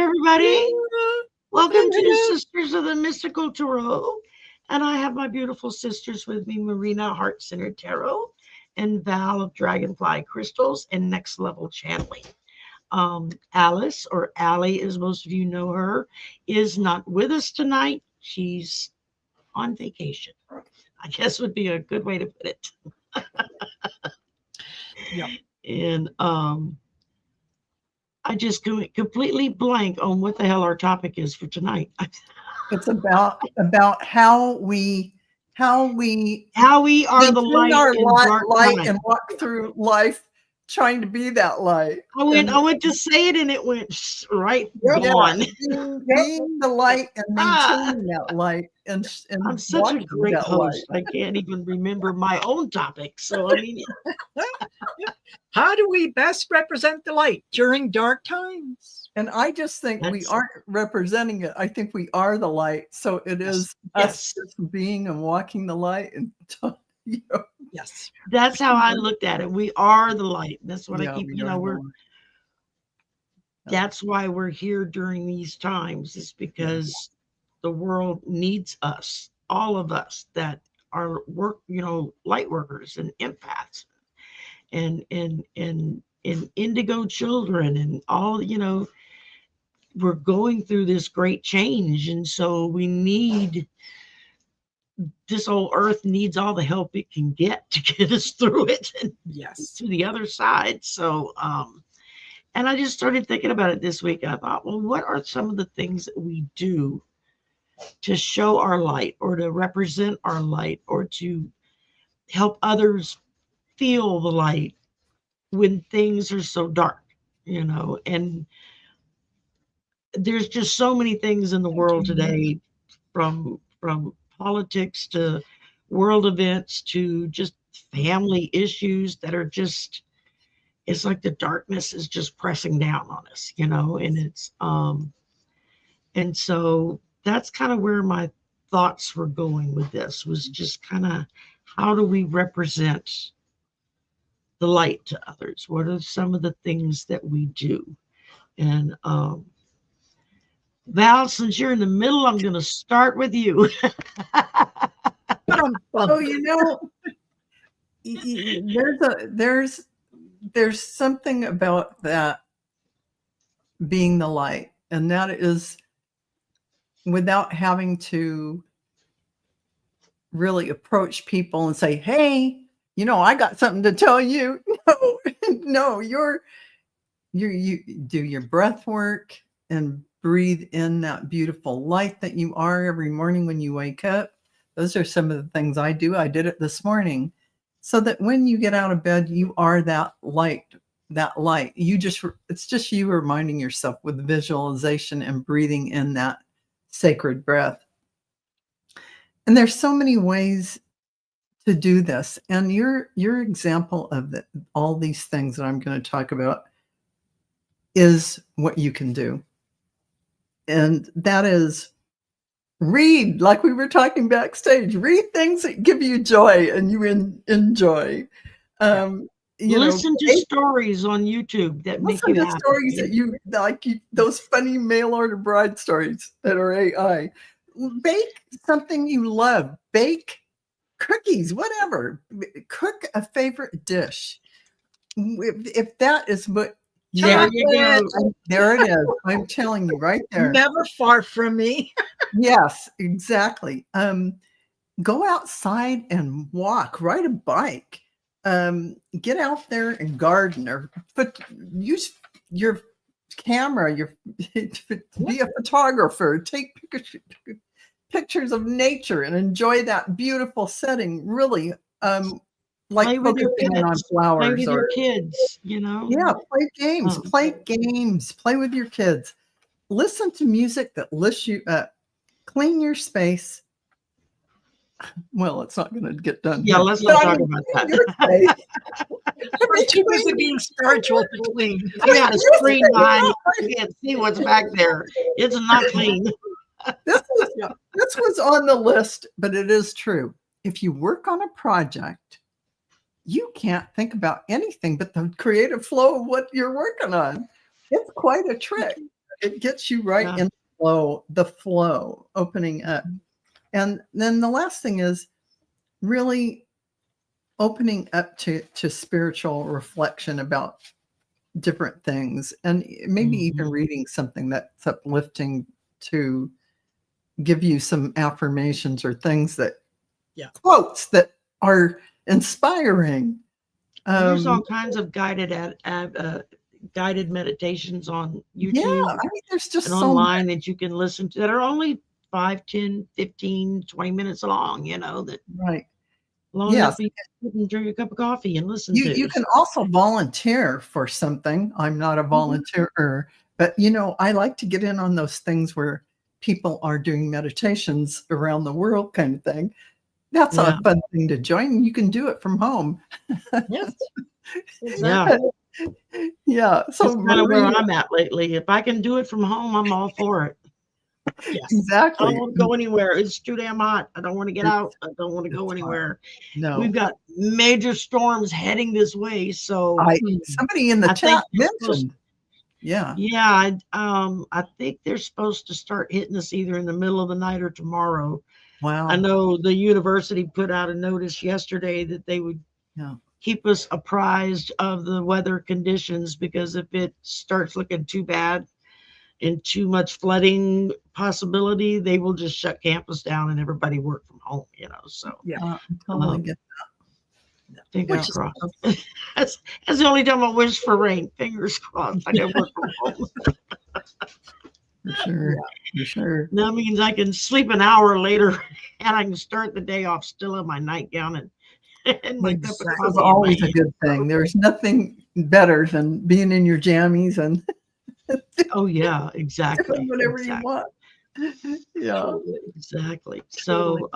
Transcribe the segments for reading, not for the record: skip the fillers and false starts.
everybody. Welcome to Sisters of the Mystical Tarot. And I have my beautiful sisters with me, Marina, Heart-Centered Tarot, and Val of Dragonfly Crystals and Next Level Channeling. Alice, or Allie, as most of you know her, is not with us tonight. She's on vacation, I guess would be a good way to put it. Yep. And I just completely blank on what the hell our topic is for tonight. It's about how we are the light in dark light times. and walk through life trying to be that light. I went to say it and it went right gone. Being the light and maintaining that light. And I'm such a great host. Light. I can't even remember my own topic. So, I mean, how do we best represent the light during dark times? And I just think we aren't representing it. I think we are the light. So it is us just being and walking the light. And yes, that's how I looked at it. We are the light. That's what I keep. That's why we're here during these times. Is because the world needs us, all of us that are light workers and empaths, and indigo children, and all we're going through this great change, and so we need this whole earth needs all the help it can get to get us through it and to the other side. So and I just started thinking about it this week. I thought, well, what are some of the things that we do to show our light, or to represent our light, or to help others feel the light when things are so dark, and there's just so many things in the world today, from politics to world events to just family issues that are just, it's like the darkness is just pressing down on us, and it's and so that's kind of where my thoughts were going with this, was just kind of, how do we represent the light to others? What are some of the things that we do? And Val, since you're in the middle, I'm going to start with you. there's something about that being the light, and that is without having to really approach people and say, hey, I got something to tell you. No, you do your breath work and breathe in that beautiful light that you are every morning when you wake up. Those are some of the things I do. I did it this morning, so that when you get out of bed, you are that light. It's just you reminding yourself with visualization and breathing in that sacred breath. And there's so many ways to do this. And your example of all these things that I'm going to talk about is what you can do. And that is read, like we were talking backstage, read things that give you joy and you enjoy. Listen to stories on YouTube that make you happy. Stories that you like, those funny mail order bride stories that are AI. Bake something you love. Bake cookies, whatever. Cook a favorite dish. If that is what there you go. There it is. I'm telling you right there. Never far from me. Yes, exactly. Go outside and walk, ride a bike. Get out there and garden, or use your camera, be a photographer, take pictures of nature and enjoy that beautiful setting. Really, like play with your kids. On flowers, play with your kids, Yeah, play games. Play with your kids. Listen to music that lifts you up. Clean your space. Well, it's not going to get done. Yeah, let's not talk about that. We're too busy being spiritual to clean. I got a screen behind me. You can't see what's back there. It's not clean. This was on the list, but it is true. If you work on a project, you can't think about anything but the creative flow of what you're working on. It's quite a trick. It gets you right Yeah. in the flow, opening up. And then the last thing is really opening up to spiritual reflection about different things, and maybe even reading something that's uplifting to give you some affirmations or things that quotes that are inspiring. There's all kinds of guided meditations on Yeah, YouTube I mean, there's just and so online that you can listen to that are only 5, 10, 15, 20 minutes long, that right. long Yes. enough for you to sit and drink a cup of coffee and listen You to. can also volunteer for something. I'm not a volunteer, but I like to get in on those things where people are doing meditations around the world kind of thing. That's a fun thing to join. You can do it from home. Yes. Yeah. Yeah. That's So kind of where Marina, I'm at lately. If I can do it from home, I'm all for it. Yes. I exactly. don't want to go anywhere. It's too damn hot. I don't want to get out. I don't want to go anywhere. No. We've got major storms heading this way. So somebody in the chat mentioned. Yeah. I think they're supposed to start hitting us either in the middle of the night or tomorrow. Wow. I know the university put out a notice yesterday that they would keep us apprised of the weather conditions, because if it starts looking too bad and too much flooding possibility, they will just shut campus down and everybody work from home, so I totally get that. fingers crossed. That's the only time I wish for rain. Fingers crossed. I can work from home. For sure. For sure. That means I can sleep an hour later and I can start the day off still in my nightgown and my cup of coffee. That's always a good thing. There's nothing better than being in your jammies and oh yeah, exactly. Whatever you want. Yeah. Exactly. So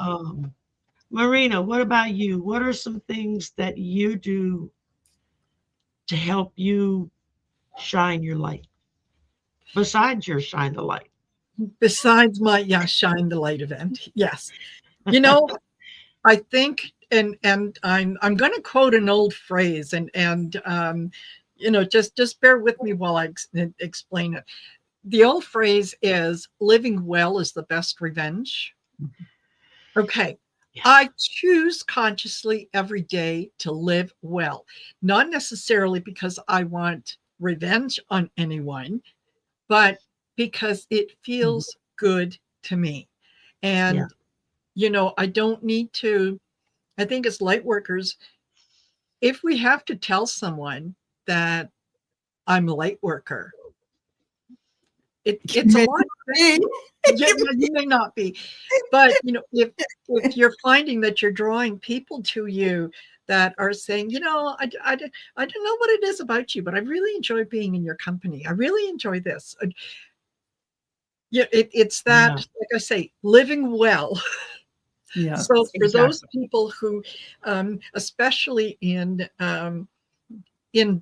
Marina, what about you? What are some things that you do to help you shine your light? Besides your shine the light. Besides my shine the light event. Yes. I think and I'm going to quote an old phrase and just bear with me while I explain it. The old phrase is living well is the best revenge. Okay. Yeah. I choose consciously every day to live well, not necessarily because I want revenge on anyone, but because it feels good to me. And, I don't need to, I think as light workers, if we have to tell someone that I'm a light worker, it's a lot. You may not be, but if you're finding that you're drawing people to you that are saying, I don't know what it is about you, but I really enjoy being in your company. I really enjoy this. It's that, like I say, living well. Yeah. So for those people who, especially in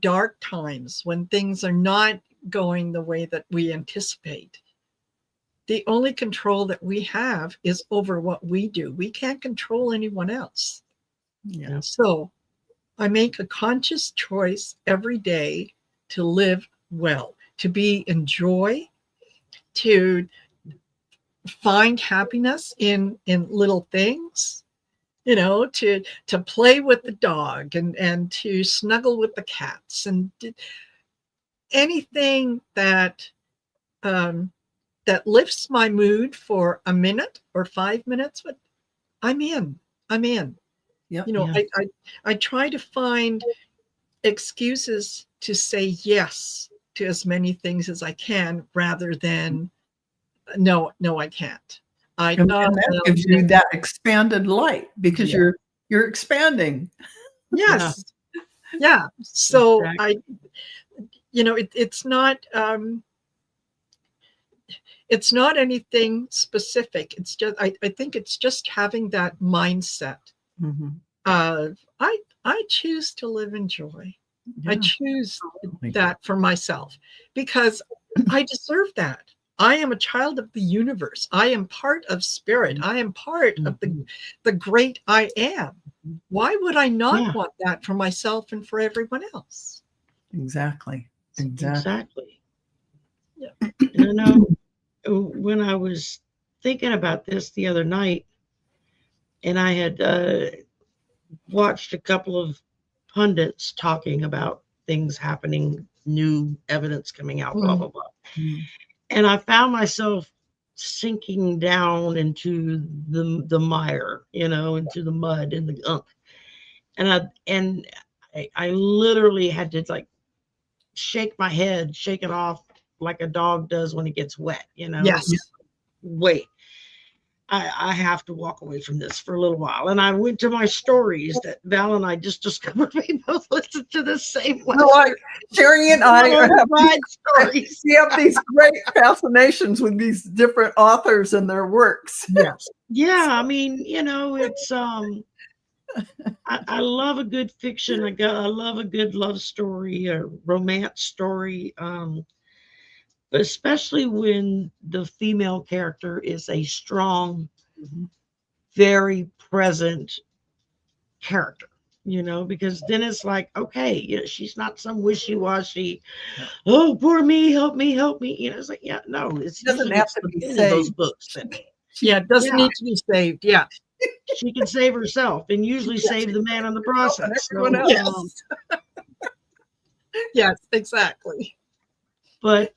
dark times when things are not going the way that we anticipate, the only control that we have is over what we do. We can't control anyone else. Yeah. So I make a conscious choice every day to live well, to be in joy, to find happiness in little things, to play with the dog and to snuggle with the cats and anything that that lifts my mood for a minute or 5 minutes, but I'm in. Yeah. I try to find excuses to say yes to as many things as I can rather than no, I can't. And that gives you that expanded light because you're expanding. Yes. Yeah. So exactly. It's not anything specific. It's just I think it's just having that mindset of I choose to live in joy. Yeah. I choose that for myself because I deserve that. I am a child of the universe. I am part of spirit. I am part of the great I am. Why would I not want that for myself and for everyone else? Exactly. And I know when I was thinking about this the other night, and I had watched a couple of pundits talking about things happening, new evidence coming out, blah, blah, blah. And I found myself sinking down into the mire, into the mud and the gunk. And I literally had to like shake my head, shake it off like a dog does when it gets wet, Yes. Wait, I have to walk away from this for a little while. And I went to my stories that Val and I just discovered we both listened to the same one. Like Shari and I have stories. We have these great fascinations with these different authors and their works. Yes. Yeah, I mean, it's I love a good fiction. I love a good love story, a romance story. But especially when the female character is a strong, very present character, because then it's like, okay, she's not some wishy-washy, oh, poor me, help me, help me. It's like, yeah, no, it doesn't have to be in saved. those books. It doesn't need to be saved. Yeah. She can save herself and usually save the man in the process. Everyone else. Yes, exactly. But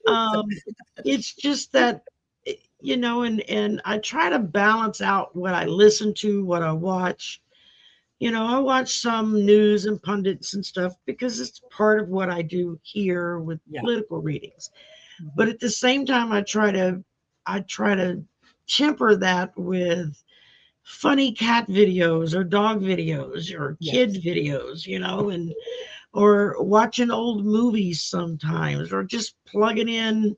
it's just that, and I try to balance out what I listen to, what I watch. I watch some news and pundits and stuff because it's part of what I do here with political readings. But at the same time, I try to temper that with funny cat videos or dog videos or kid videos, or watching old movies sometimes, or just plugging in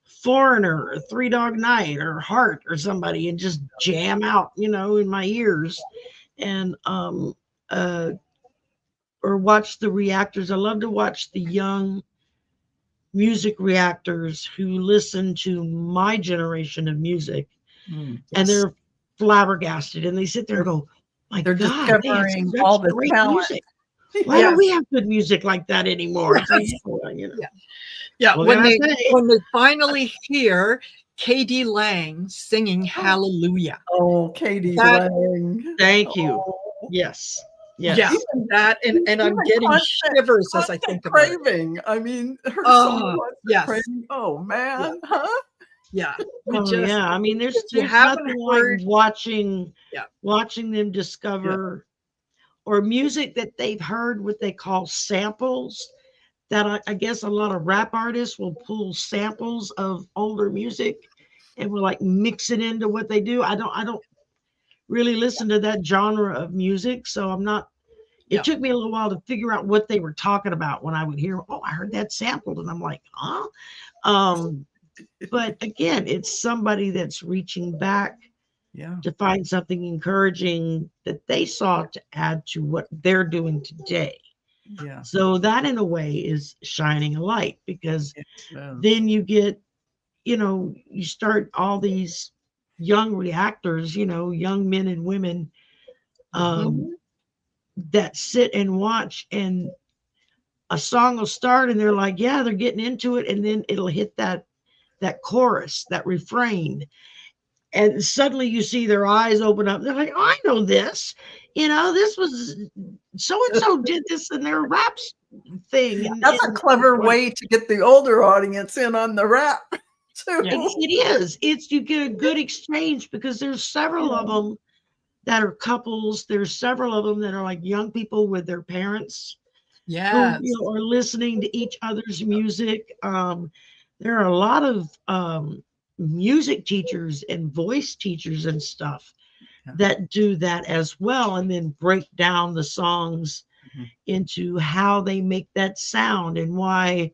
Foreigner or Three Dog Night or Heart or somebody and just jam out, in my ears. And or watch the reactors. I love to watch the young music reactors who listen to my generation of music, and they're flabbergasted, and they sit there and go, my They're God, discovering all the great talent. music. Why don't we have good music like that anymore? Right. Yeah, when they finally hear K.D. Lang singing Hallelujah. Oh, K.D. Lang. Thank you. Yes. Yeah, even that, and I'm getting shivers as I think about it. Craving. I mean, her song was craving. Oh man, Yeah. I mean, there's nothing like watching them discover or music that they've heard, what they call samples. That I guess a lot of rap artists will pull samples of older music and will like mix it into what they do. I don't really listen to that genre of music, so I'm not. It took me a little while to figure out what they were talking about when I would hear, oh, I heard that sampled, and I'm like, huh? But again, it's somebody that's reaching back to find something encouraging that they saw to add to what they're doing today. Yeah. So that in a way is shining a light, because then you get, you start all these young reactors, young men and women that sit and watch, and a song will start and they're like, yeah, they're getting into it. And then it'll hit that chorus, that refrain. And suddenly you see their eyes open up. They're like, oh, I know this. This was so-and-so did this in their rap thing. And that's a clever way to get the older audience in on the rap too. It is. You get a good exchange, because there's several of them that are couples. There's several of them that are like young people with their parents. Who, are listening to each other's music. There are a lot of music teachers and voice teachers and stuff that do that as well, and then break down the songs into how they make that sound and why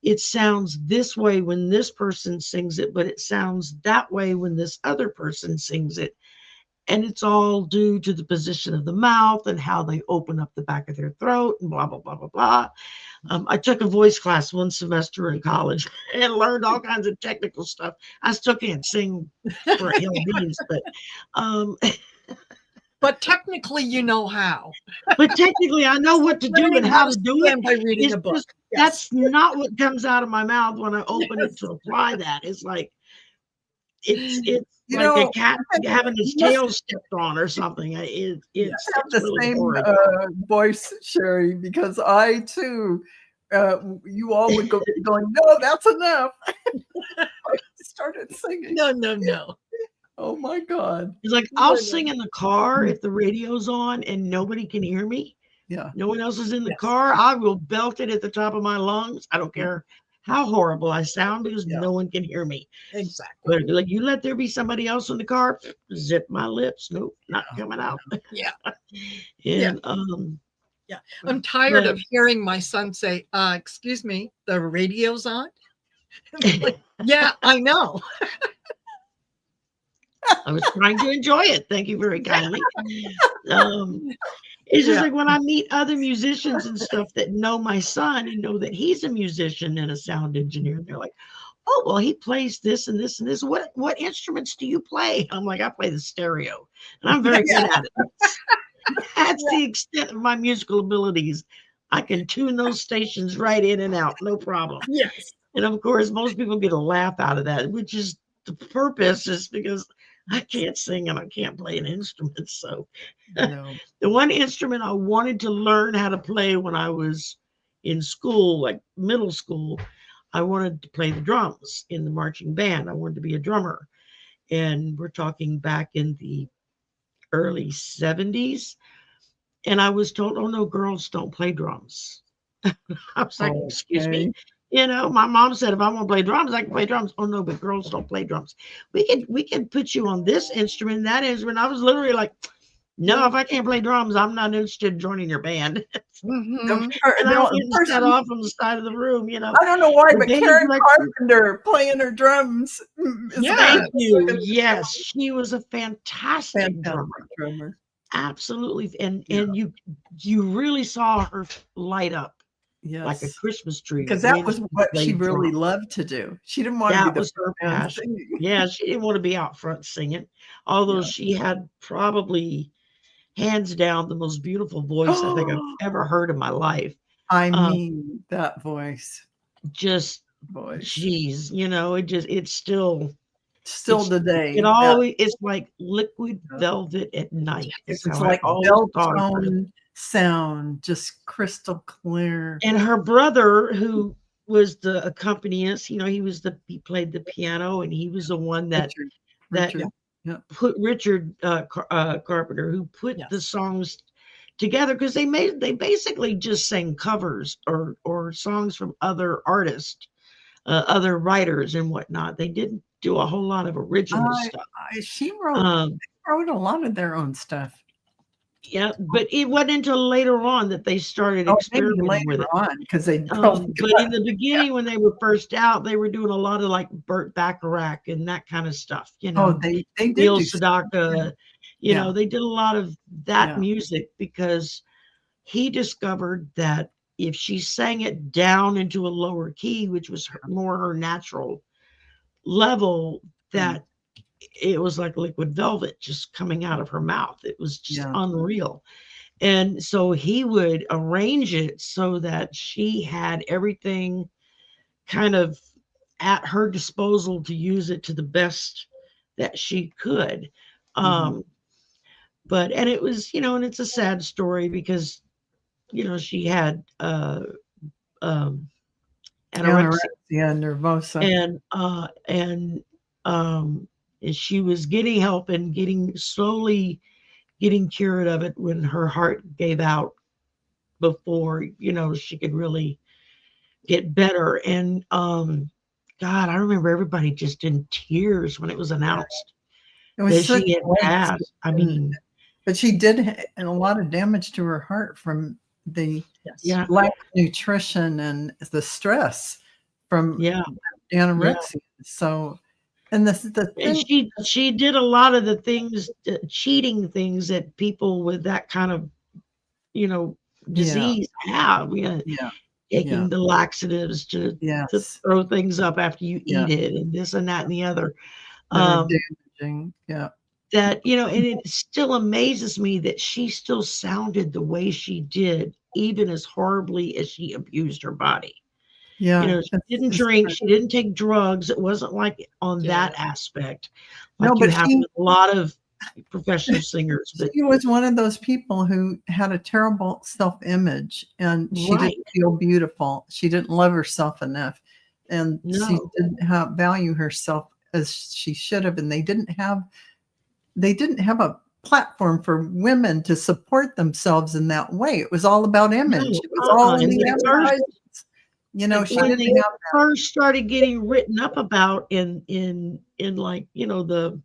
it sounds this way when this person sings it, but it sounds that way when this other person sings it. And it's all due to the position of the mouth and how they open up the back of their throat and blah, blah, blah, blah, blah. I took a voice class one semester in college and learned all kinds of technical stuff. I still can't sing for a hill of beans, but But technically, you know how. But technically, I know what to do and how to do it. By reading It's a book. just, Yes. that's not what comes out of my mouth when I open it to apply that. It's like, it's You like a know, cat having his you must tail stepped on or something. It's have the really same horrid. voice, Shari, because I too, you all would go going, no, that's enough. I started singing. No. Oh my God. It's like, I'll sing in the car if the radio's on and nobody can hear me. Yeah. No one else is in the Yes. car. I will belt it at the top of my lungs. I don't care how horrible I sound because no one can hear me. Exactly. But like, you let there be somebody else in the car, zip my lips. Nope, not coming out. Yeah. And I'm tired but- of hearing my son say, excuse me, the radio's on. Like, yeah, I know. I was trying to enjoy it. Thank you very kindly. It's just like when I meet other musicians and stuff that know my son and know that he's a musician and a sound engineer, they're like, oh, well, he plays this and this and this. What instruments do you play? I'm like, I play the stereo, and I'm very good at it. That's the extent of my musical abilities. I can tune those stations right in and out, no problem. Yes. And of course, most people get a laugh out of that, which is the purpose, is because I can't sing and I can't play an instrument. So No. the one instrument I wanted to learn how to play when I was in school, like middle school, I wanted to play the drums in the marching band. I wanted to be a drummer. And we're talking back in the early 70s. And I was told, oh, no, girls don't play drums. I was like, excuse me. You know, my mom said, if I want to play drums, I can play drums. Oh, no, but girls don't play drums. We can put you on this instrument, that instrument. I was literally like, no, if I can't play drums, I'm not interested in joining your band. Mhm. And I went and sat off on the side of the room, you know. I don't know why, The but band Karen director- Carpenter playing her drums. Is Yeah. Thank you. Yes, she was a fantastic drummer. drummer. Absolutely. And you really saw her light up Yes. like a Christmas tree. Because that when was she what she played really drums. loved to do. She didn't want to That be was the her front man passion. singing. Yeah, she didn't want to be out front singing, although she had probably hands down the most beautiful voice I think I've ever heard in my life. I mean, that voice. Just, Voice. geez, you know, it's still today. It always, it's like liquid velvet at night. It's how like I always bell thought of her. tone sound, just crystal clear. And her brother, who was the accompanist, you know, he played the piano, and he was the one that Richard. put Richard Carpenter, who put the songs together, because they basically just sang covers or songs from other artists, other writers and whatnot. They didn't do a whole lot of original stuff. She wrote a lot of their own stuff. Yeah, but it wasn't until later on that they started experimenting with it. Because they But in the beginning, when they were first out, they were doing a lot of like Burt Bacharach and that kind of stuff. You know, they did Neil do Sedaka. You know, they did a lot of that music because he discovered that if she sang it down into a lower key, which was more her natural level, that it was like liquid velvet just coming out of her mouth. It was just unreal. And so he would arrange it so that she had everything kind of at her disposal to use it to the best that she could. But, and it was, you know, and it's a sad story because, you know, she had anorexia nervosa, and she was getting help and slowly getting cured of it when her heart gave out before, you know, she could really get better. And God, I remember everybody just in tears when it was announced that she had passed. I mean, but she did a lot of damage to her heart from the lack of nutrition and the stress from anorexia. So, and she did a lot of the things, cheating things that people with that kind of, you know, disease have. Taking the laxatives to throw things up after you eat it, and this and that and the other. Damaging. that, you know, and it still amazes me that she still sounded the way she did, even as horribly as she abused her body. You Yeah, know, she didn't drink, she didn't take drugs. It wasn't like on Yeah. that aspect, no, like you but have with a lot of professional singers. But she was one of those people who had a terrible self-image, and she right, didn't feel beautiful. She didn't love herself enough, and she no, didn't value herself as she should have. And they didn't have a platform for women to support themselves in that way. It was all about image. no, It was all in And the when first, advertisements. You know, she when didn't they have first started getting written up about in like, you know, the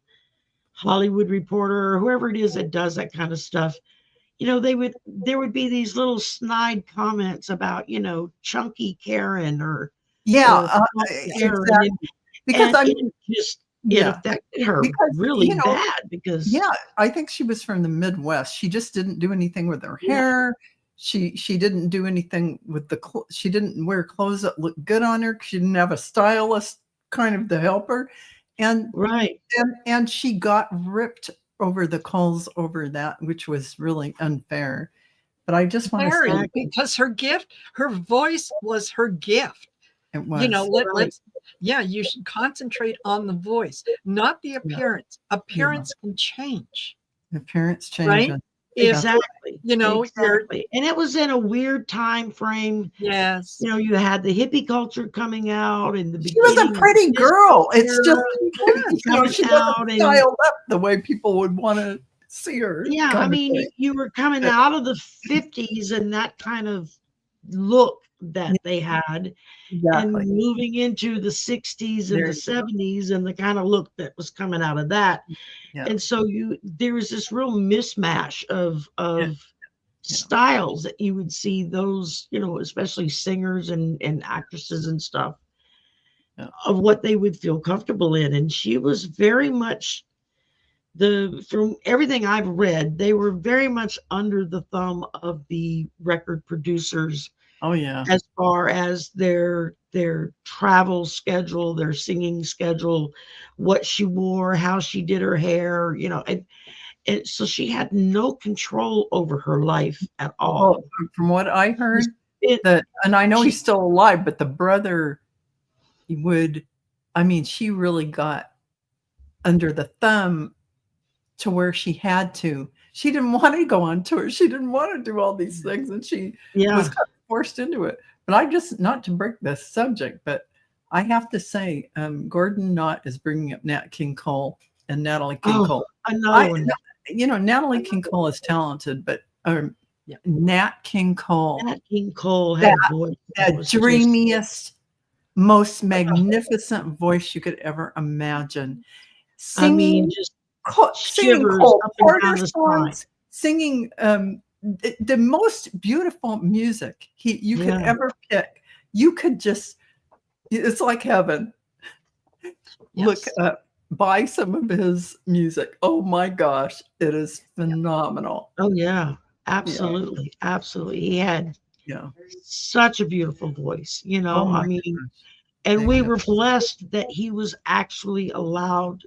Hollywood Reporter or whoever it is that does that kind of stuff, you know, there would be these little snide comments about, you know, chunky Karen yeah, or plump Karen, exactly. Because I mean, it yeah, affected her because, really you know, bad because yeah, I think she was from the Midwest. She just didn't do anything with her yeah, hair. She didn't do anything with she didn't wear clothes that looked good on her. She didn't have a stylist kind of to help her. And right, and she got ripped over the coals over that, which was really unfair. But I just want to Very, say exactly, because her gift, her voice was her gift. it You know, was. right, let's, yeah, you should concentrate on the voice, not the Yeah, appearance. yeah. Appearance can change, The parents change. right? And If, that's exactly, you know, you're, exactly. And it was in a weird time frame. yes, You know, you had the hippie culture coming out in the she was a beginning of the pretty disco girl. It's just, era you know, coming she wasn't out and styled up the way people would want to see her, yeah, I kind of mean, thing. you were coming But, out of the 50s and that kind of look that yeah, they had, and exactly. moving into the 60s and There the you go. 70s and the kind of look that was coming out of that. Yeah. And so there was this real mismatch Yeah. of Yeah. styles that you would see those, you know, especially singers and actresses and stuff Yeah. of what they would feel comfortable in. And she was very much from everything I've read, they were very much under the thumb of the record producers Oh, yeah. as far as their travel schedule, their singing schedule, what she wore, how she did her hair, you know, and so she had no control over her life at Well, all. from what I heard, It, and I know she, he's still alive, but the brother would, I mean, she really got under the thumb to where she had to. She didn't want to go on tour. She didn't want to do all these things, and she was yeah. kind of forced into it. But I just, not to break this subject, but I have to say, Gordon Knott is bringing up Nat King Cole and Natalie King Oh, Cole. another I, one. you know, Natalie King Cole is talented, but yeah, Nat King Cole, Nat King Cole had a voice that the was just, dreamiest, most magnificent voice you could ever imagine. I mean, Singing, just singing shivers Cole up and Porter down the spine. songs, singing the most beautiful music you could Yeah. ever pick. You could just, it's like heaven. Look yes. up, buy some of his music. Oh my gosh, it is phenomenal. Oh yeah, Yeah, absolutely, absolutely. He had yeah. such a beautiful voice, you Oh know. I my mean, gosh. and we were Magnificent. blessed that he was actually allowed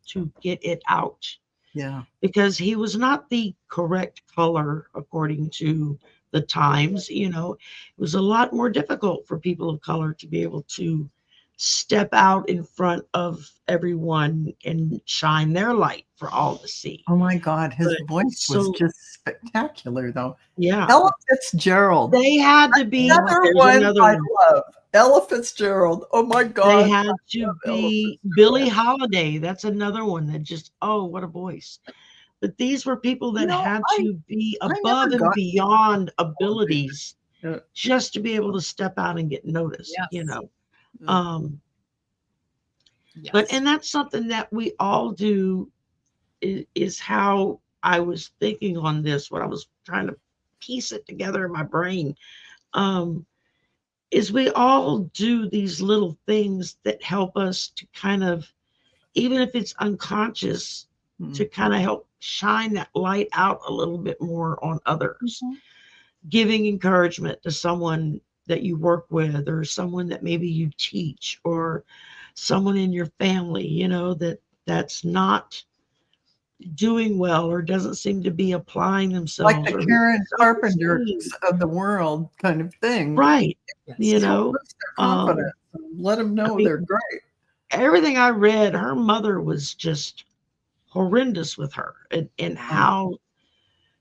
to get it out Yeah. because he was not the correct color according to the times, you know. It was a lot more difficult for people of color to be able to step out in front of everyone and shine their light for all to see. Oh my God, his But voice was so just spectacular, though. yeah, Ella Fitzgerald, they had to be another there's one another I one. love. Ella Fitzgerald. Oh my They God, had I to love Ella be Fitzgerald. Billie Holiday. That's another one that just, oh, what a voice. But these were people You that know, had to be I never above and got beyond to abilities uh, just to be able to step out and get noticed, you Yes, know. uh, Um, but yes, and that's something that we all do is how I was thinking on this when I was trying to piece it together in my brain. Um, is we all do these little things that help us to kind of, even if it's unconscious, mm, to kind of help shine that light out a little bit more on others, mhm. giving encouragement to someone that you work with or someone that maybe you teach or someone in your family, you know, that's not doing well or doesn't seem to be applying Like themselves the or Karen Carpenters self-esteem. of the world kind of thing. Right. You Yes. Don't know, lose their confidence. Let them I know mean, they're great. everything I read, her mother was just horrendous with her and Oh, how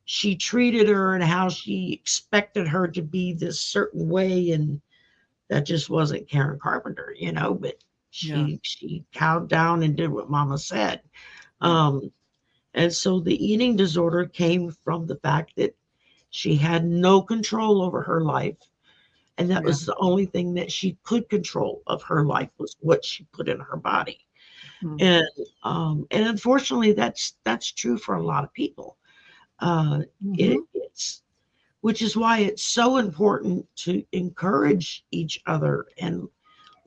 she treated her and how she expected her to be this certain way. And that just wasn't Karen Carpenter, but yeah. she cowed down and did what mama said. Yeah. Um, and so the eating disorder came from the fact that she had no control over her life. And that Yeah. was the only thing that she could control of her life was what she put in her body. Hmm. And unfortunately that's true for a lot of people. It's which is why it's so important to encourage each other and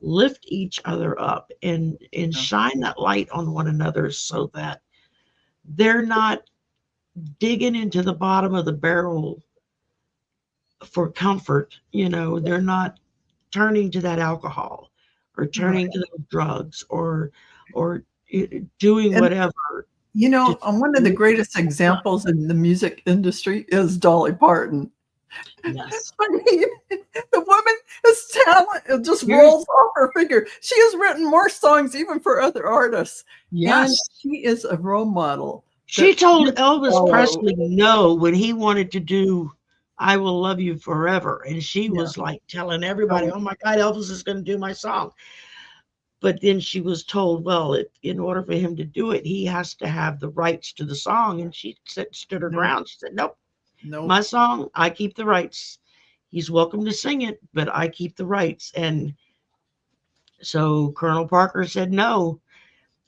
lift each other up and Yeah. shine that light on one another so that they're not digging into the bottom of the barrel for comfort. They're not turning to that alcohol or Right. turning to those drugs or doing And whatever to one of the greatest examples in the music industry is Dolly Parton. Yes. I mean, the woman is talent. It just Yes. rolls off her finger. She has written more songs even for other artists. Yes. And she is a role model. She told you Elvis follow. Presley no when he wanted to do I Will Love You Forever. And she Yeah. was like telling everybody, oh my God, Elvis is going to do my song. But then she was told, well, in order for him to do it, he has to have the rights to the song. And she stood her Nope. ground. She said, nope, Nope. my song, I keep the rights. He's welcome to sing it, but I keep the rights. And so Colonel Parker said no.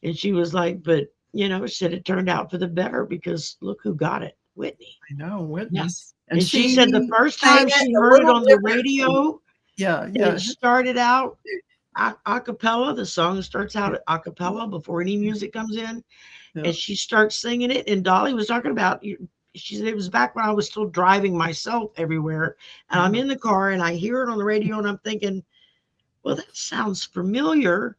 And she was like, but, said it turned out for the better because look who got it, Whitney. I know, Whitney. Yes. And she said the first sang time it she a heard it little on the differently. radio, Yeah, it started out a cappella. The song starts out a cappella before any music comes in. Yeah. And she starts singing it. And Dolly was talking about, she said it was back when I was still driving myself everywhere. And I'm in the car and I hear it on the radio and I'm thinking, well, that sounds familiar.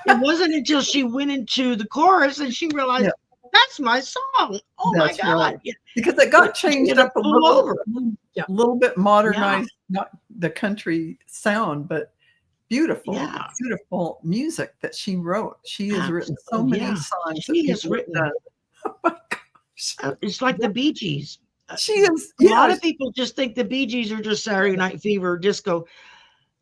It wasn't until she went into the chorus and she realized, that's my song. Oh That's my God. right. Because it got changed up a little bit modernized, not the country sound, but beautiful, beautiful music that she wrote. She has written so many songs. She has written. Oh my gosh. It's like the Bee Gees. She is. A lot of people just think the Bee Gees are just Saturday Night Fever or disco.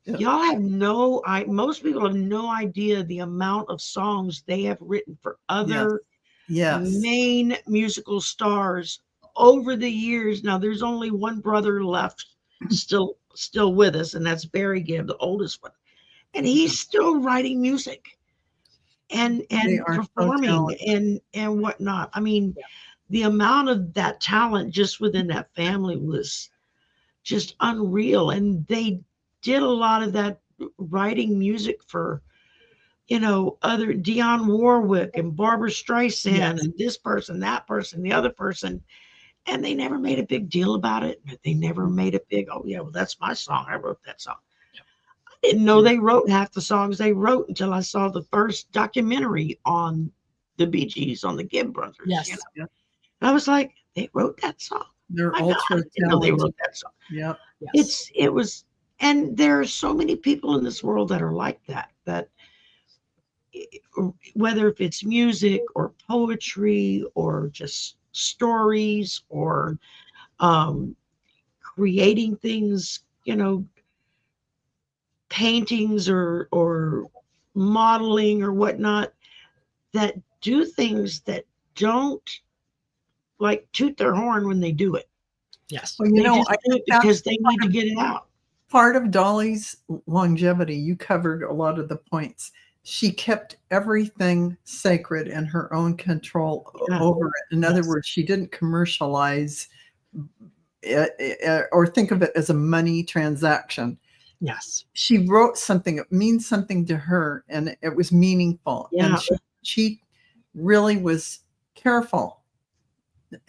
Yeah. Y'all have most people have no idea the amount of songs they have written for other main musical stars over the years. Now there's only one brother left still with us, and that's Barry Gibb, the oldest one. And he's still writing music and performing and whatnot. I mean, the amount of that talent just within that family was just unreal. And they did a lot of that writing music for, other Dionne Warwick and Barbara Streisand and this person, that person, the other person. And they never made a big deal about it. They never made a big, oh yeah, well, that's my song. I wrote that song. I didn't know they wrote half the songs they wrote until I saw the first documentary on the Bee Gees, on the Gibb brothers. Yes. And I was like, they wrote that song. They're My ultra God, I didn't know they wrote that song. Yep. Yes. It was, and there are so many people in this world that are like that whether if it's music or poetry or just stories or creating things, paintings or modeling or whatnot, that do things that don't like toot their horn when they do it. Yes. Well, They just do it because they need to get it out. Part of Dolly's longevity, you covered a lot of the points. She kept everything sacred in her own control over it. In other words, she didn't commercialize or think of it as a money transaction. Yes. She wrote something, it means something to her, and it was meaningful. Yeah. And she really was careful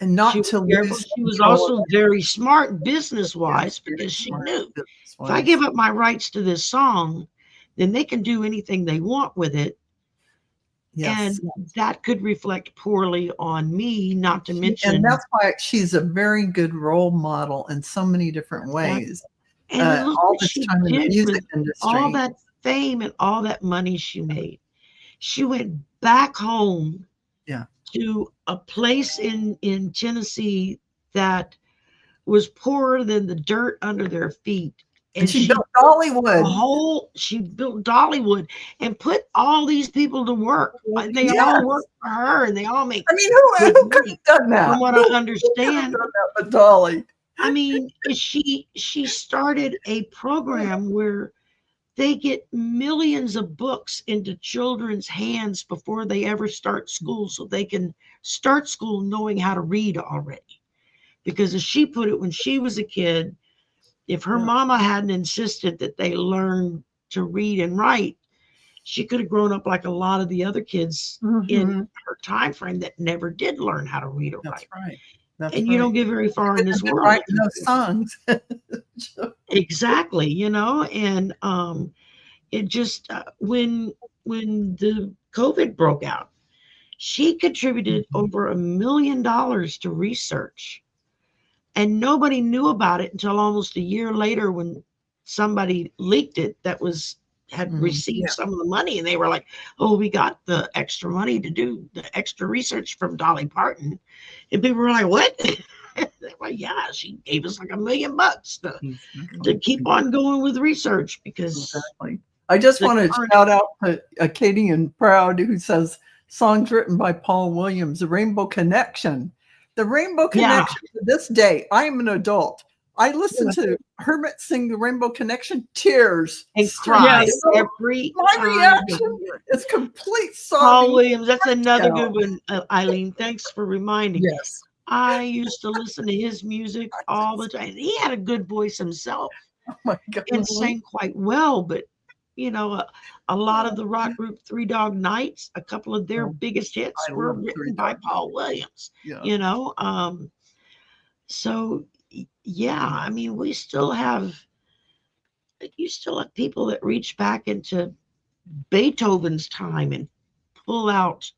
and not to lose. She was also very smart business-wise because she knew if I give up my rights to this song, then they can do anything they want with it. Yes. And that could reflect poorly on me, not to mention. And that's why she's a very good role model in so many different ways. And look All what this she time in the did music with industry. all that fame and all that money she made. She went back home to a place in Tennessee that was poorer than the dirt under their feet. And she built Dollywood. She built Dollywood and put all these people to work. They all work for her, and they all make. I mean, who could have done that? From what I understand, done that but Dolly. I mean, she started a program where they get millions of books into children's hands before they ever start school, so they can start school knowing how to read already. Because as she put it, when she was a kid, if her mama hadn't insisted that they learn to read and write, she could have grown up like a lot of the other kids in her time frame that never did learn how to read or write. Right. And you don't get very far in this world. Writing those songs. Exactly, and it just when the COVID broke out, she contributed over $1 million to research. And nobody knew about it until almost a year later when somebody leaked it that had received some of the money. And they were like, oh, we got the extra money to do the extra research from Dolly Parton. And people were like, what? They were like, yeah, she gave us like $1 million to keep on going with research because. I just want to shout out to Katie and Proud, who says songs written by Paul Williams, The Rainbow Connection. The Rainbow Connection, to this day, I am an adult. I listen to Hermit sing The Rainbow Connection, tears. And cry every my time. reaction is complete sobbing. Paul Williams, that's another good one, Eileen. Thanks for reminding me. Yes. I used to listen to his music all the time. He had a good voice himself. Oh my God. And sang quite well, but a lot of the rock group Three Dog Nights, a couple of their biggest hits were written by Paul Williams. So I mean, you still have people that reach back into Beethoven's time and pull out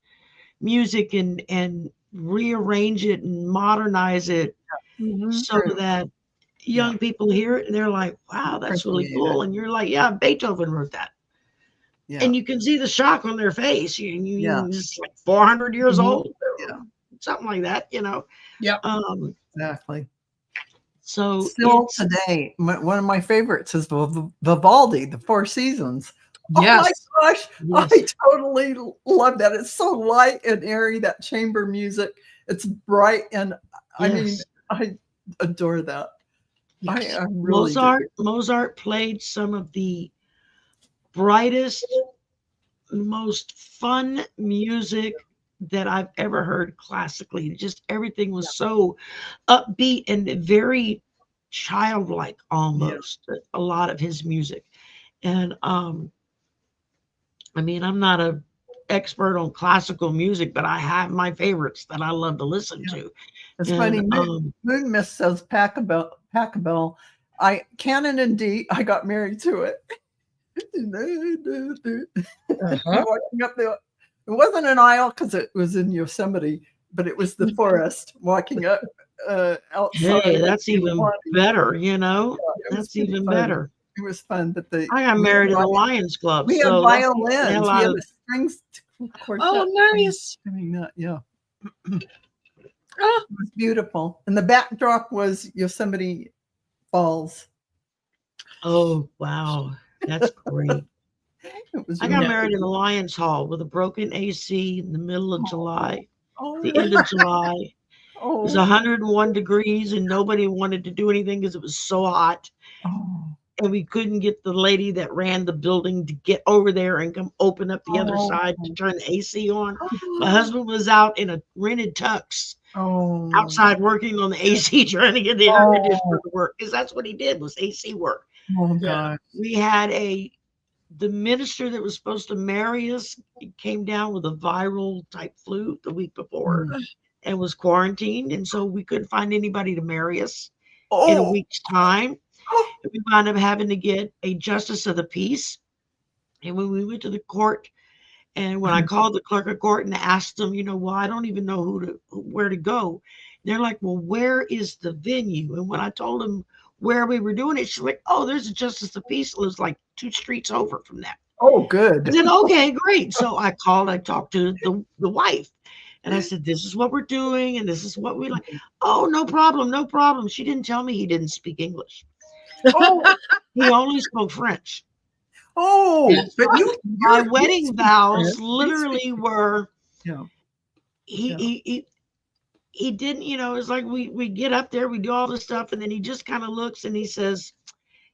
music and rearrange it and modernize it so that young people hear it and they're like, wow, that's really cool. And you're like, yeah, Beethoven wrote that. And you can see the shock on their face. It's like 400 years old, something like that, Yeah. Exactly. So still today, one of my favorites is Vivaldi, The Four Seasons. Yes. Oh my gosh, yes. I totally love that. It's so light and airy, that chamber music. It's bright, and I mean, I adore that. I really Mozart played some of the brightest, most fun music that I've ever heard classically. Just everything was so upbeat and very childlike almost, a lot of his music. And I mean, I'm not an expert on classical music, but I have my favorites that I love to listen to. It's funny. Moon Mist says Pachelbel. Canon and D, I got married to it. Walking up it wasn't an aisle because it was in Yosemite, but it was the forest walking up outside. Hey, that's even better, that's even better. It was fun, but I got married in the Lions Club. We had violins. We had the strings. Oh, nice. Yeah. It was beautiful. And the backdrop was Yosemite Falls. Oh, wow. That's great. I got married in the Lions Hall with a broken AC in the middle of July, the end of July. It was 101 degrees and nobody wanted to do anything because it was so hot. And we couldn't get the lady that ran the building to get over there and come open up the other side to turn the AC on. My husband was out in a rented tux outside working on the AC, trying to get the air conditioner to work, because that's what he did, was AC work. Oh, God. We had the minister that was supposed to marry us came down with a viral type flu the week before and was quarantined. And so we couldn't find anybody to marry us in a week's time. We wound up having to get a justice of the peace. And when we went to the court And when I called the clerk of court and asked them, well, I don't even know where to go. They're like, well, where is the venue? And when I told them where we were doing it, she's like, oh, there's a justice of peace that lives like 2 streets over from that. Oh, good. I said, okay, great. So I talked to the wife, and I said, this is what we're doing, and this is what we like. Oh, no problem, no problem. She didn't tell me he didn't speak English. Oh, He only spoke French. oh, but my wedding vows literally were. He didn't, it's like we get up there, we do all this stuff, and then he just kind of looks and he says,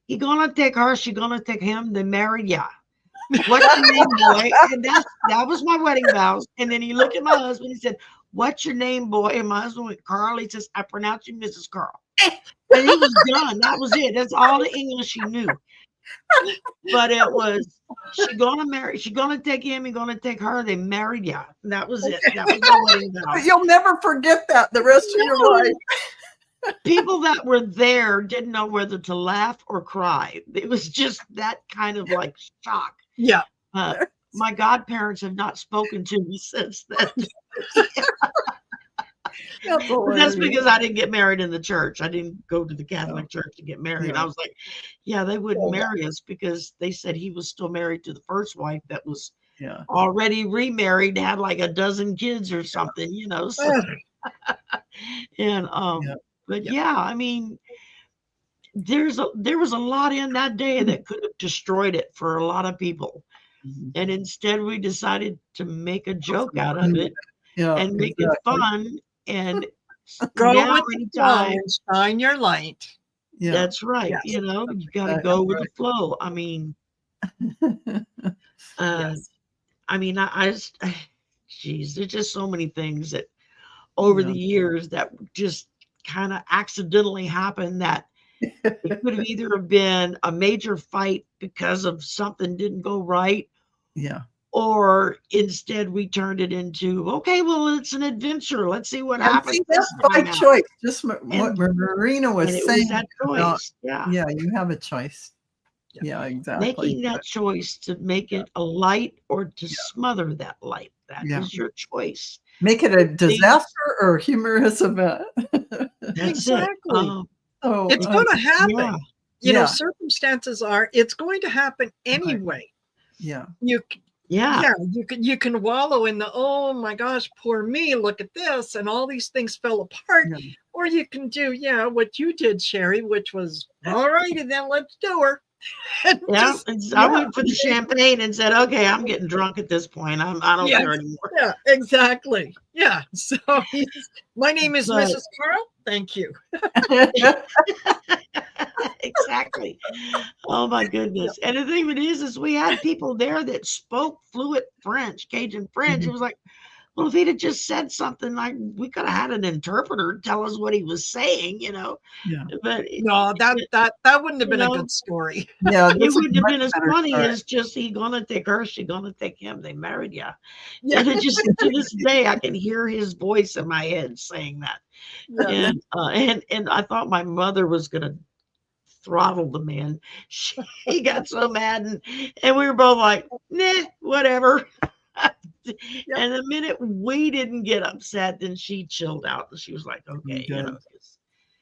he gonna take her, she gonna take him, they married, yeah. What's your name, boy? And that was my wedding vows. And then he looked at my husband, he said, what's your name, boy? And my husband went, Carl. He says, I pronounce you Mrs. Carl. And he was done. That was it. That's all the English he knew. But it was, she gonna take him, he gonna take her, they married, yeah. And that was it. That was my wedding vows. You'll never forget that the rest of your life. People that were there didn't know whether to laugh or cry. It was just that kind of like shock. Yeah. My godparents have not spoken to me since then. That's because I didn't get married in the church. I didn't go to the Catholic church to get married. I was like, yeah, they wouldn't marry us because they said he was still married to the first wife that was already remarried, had like a dozen kids or something, So, and but yeah, I mean, there was a lot in that day that could have destroyed it for a lot of people. And instead we decided to make a joke out of it and make it fun and go now with the flow, shine your light. That's right. You got to go with the flow. I mean, geez, there's just so many things that over the years that just kind of accidentally happened that it could have either have been a major fight because of something didn't go right. Or instead we turned it into, okay, well, it's an adventure. Let's see what happens. That's by choice. Just what Marina was saying. That choice. Yeah, you have a choice. Yeah, exactly. Making that choice to make it a light or to smother that light. That is your choice. Make it a disaster or humorous event. Exactly. It's going to happen. Circumstances are, it's going to happen anyway. You can wallow in the, oh my gosh, poor me, look at this, and all these things fell apart. Or you can do what you did, Shari, which was, all righty then, let's do her. I went for the champagne and said, okay, I'm getting drunk at this point. I don't care anymore. Yeah, exactly. Yeah. So my name is Mrs. Carl. Thank you. Exactly. Oh my goodness. And the thing of it is we had people there that spoke fluent French, Cajun French. It was like, well, if he'd have just said something, like we could have had an interpreter tell us what he was saying, But no, that wouldn't have been a good story. Yeah, it wouldn't have been as funny as just he gonna take her, she gonna take him. They married, And it just to this day, I can hear his voice in my head saying that. And I thought my mother was gonna throttle the man. She got so mad, and we were both like, nah, whatever. And the minute we didn't get upset, then she chilled out and she was like, okay,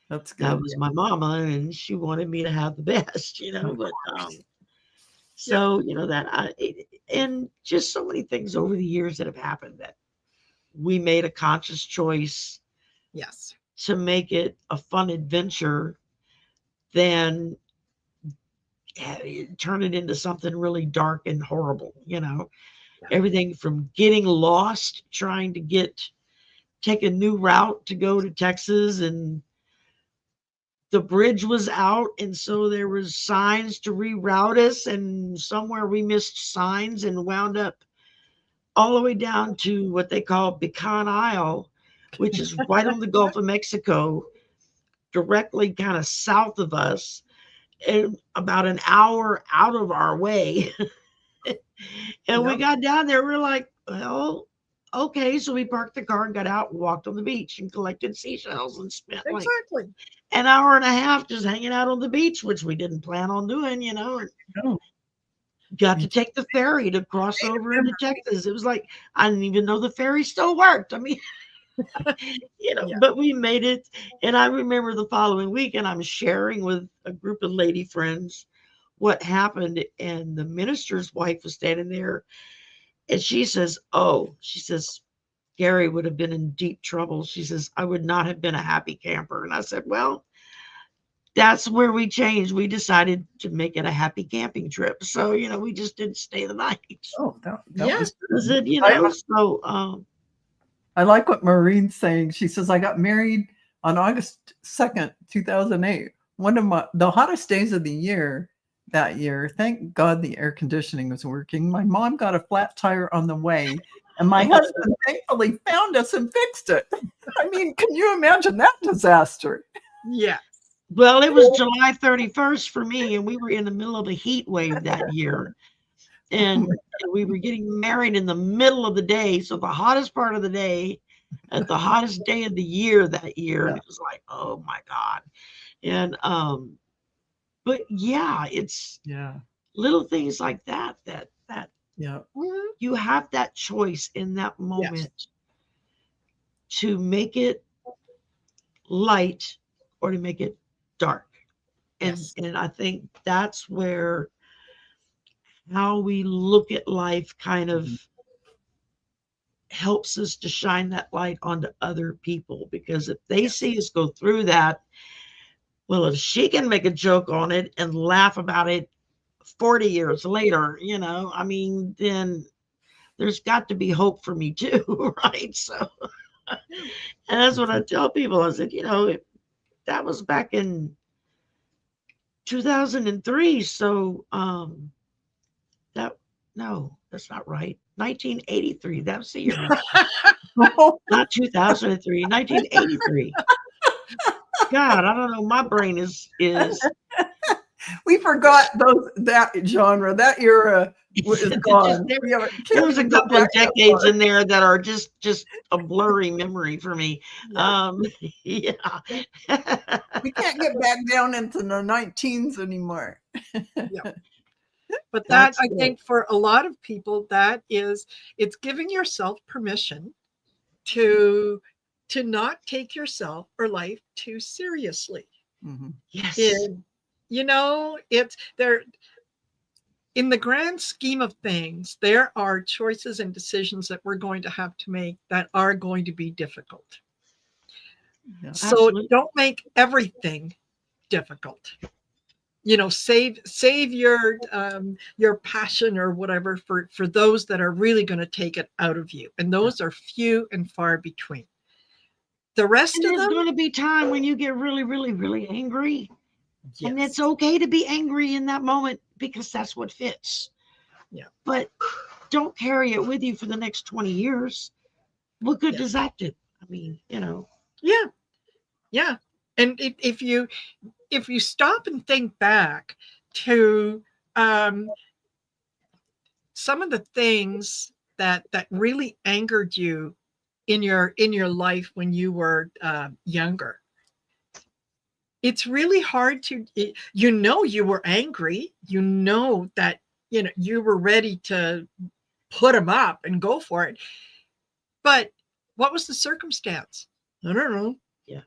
that's good. That was my mama and she wanted me to have the best, but so and just so many things over the years that have happened that we made a conscious choice to make it a fun adventure than turn it into something really dark and horrible, Everything from getting lost, trying to take a new route to go to Texas, and the bridge was out, and so there was signs to reroute us, and somewhere we missed signs and wound up all the way down to what they call Pecan Isle, which is right on the Gulf of Mexico, directly kind of south of us, and about an hour out of our way. And we got down there, we're like, well, okay. So we parked the car and got out and walked on the beach and collected seashells and spent like an hour and a half just hanging out on the beach, which we didn't plan on doing, got to take the ferry to cross over into Texas. It was like, I didn't even know the ferry still worked. I mean, Yeah. but we made it. And I remember the following week, and I'm sharing with a group of lady friends what happened. And the minister's wife was standing there, and she says, "Oh," she says, "Gary would have been in deep trouble." She says, "I would not have been a happy camper." And I said, "Well, that's where we changed. We decided to make it a happy camping trip. So, we just didn't stay the night." Oh, that Yeah. was Is it, I like what Marine's saying. She says, I got married on August 2nd, 2008. One of the hottest days of the year that year. Thank God the air conditioning was working. My mom got a flat tire on the way, and my husband thankfully found us and fixed it. I mean, can you imagine that disaster? Yeah. well, it was July 31st for me, and we were in the middle of a heat wave that year. And we were getting married in the middle of the day. So the hottest part of the day at the hottest day of the year that year. And it was like, oh my God. And but yeah, it's little things like that you have that choice in that moment to make it light or to make it dark. And I think that's where how we look at life kind of helps us to shine that light onto other people, because if they see us go through that, well, if she can make a joke on it and laugh about it 40 years later, I mean, then there's got to be hope for me too, right? So, and that's what I tell people. I said, that was back in 2003. So, no, that's not right. 1983. That was the year. Not 2003. 1983. God, I don't know. My brain is. We forgot that genre. That era is gone. There was a couple of decades in there that are just a blurry memory for me. Yeah. We can't get back down into the 19s anymore. But that, I think, for a lot of people, it's giving yourself permission to not take yourself or life too seriously. Yes. It's there. In the grand scheme of things, there are choices and decisions that we're going to have to make that are going to be difficult. So absolutely. Don't make everything difficult. Save your passion or whatever for those that are really going to take it out of you, and those are few and far between. The rest of them, there's going to be time when you get really, really, really angry, and it's okay to be angry in that moment because that's what fits. Yeah, but don't carry it with you for the next 20 years. What good does that do? I mean, Yeah. And if you stop and think back to some of the things that really angered you in your life when you were younger, it's really hard to, you were angry, that, you were ready to put them up and go for it. But what was the circumstance? I don't know. Yeah.